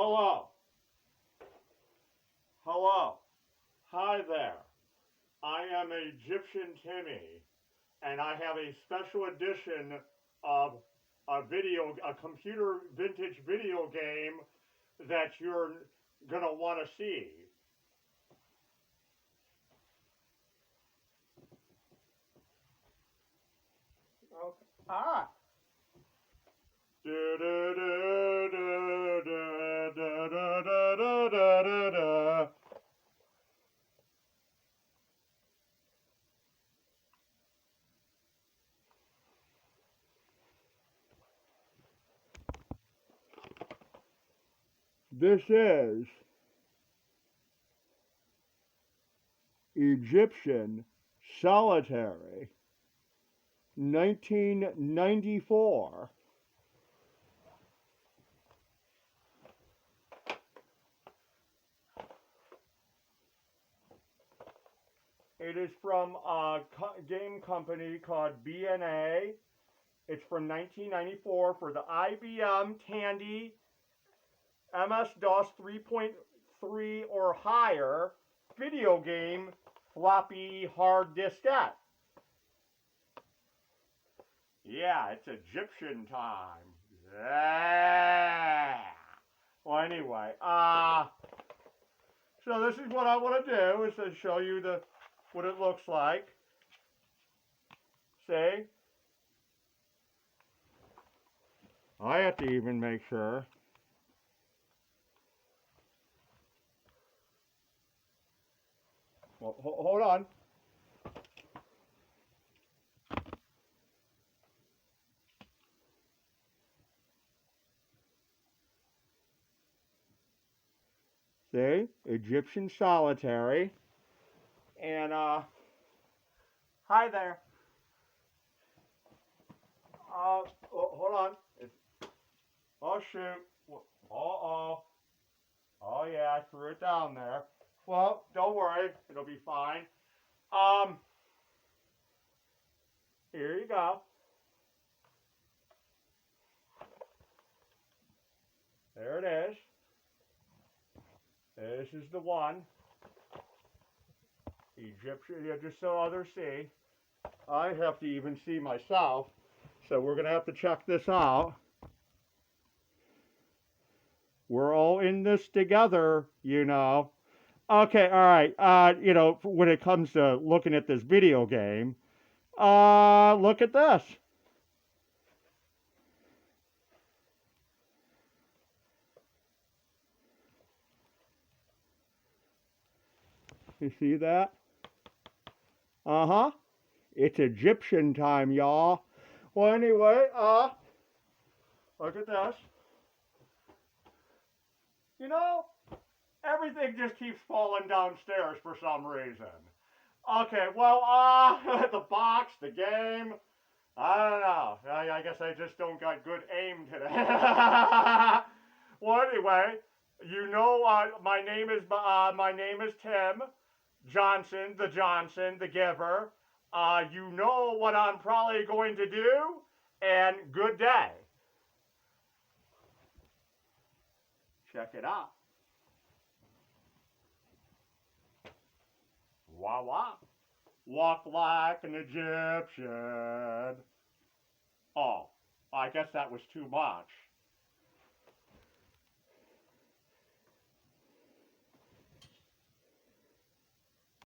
Hello. Hello. Hi there. I am Egyptian Timmy, and I have a special edition of a computer vintage video game that you're gonna want to see. Okay. Ah. This is Egyptian Solitaire, 1994. It is from a game company called B&A. It's from 1994 for the IBM Tandy MS-DOS 3.3 or higher video game floppy hard diskette. Yeah, it's Egyptian time. Yeah. Well, anyway, so this is what I want to do is to show you what it looks like. See? I have to even make sure. Well, hold on. See? Egyptian Solitaire. And, hi there. Hold on. Oh, shoot. Uh-oh. Oh, yeah, I threw it down there. Well, don't worry. It'll be fine. Here you go. There it is. This is the one. Egyptian, yeah, just so others see. I have to even see myself. So we're going to have to check this out. We're all in this together, you know. Okay, all right. You know, when it comes to looking at this video game, look at this. You see that? Uh-huh. It's Egyptian time, y'all. Well, anyway, look at this. You know, everything just keeps falling downstairs for some reason. Okay, well, the box, the game, I don't know. I guess I just don't got good aim today. Well, anyway, you know, my name is Tim Johnson, the giver. You know what I'm probably going to do, and good day. Check it out. Wah wah. Walk like an Egyptian. Oh, I guess that was too much.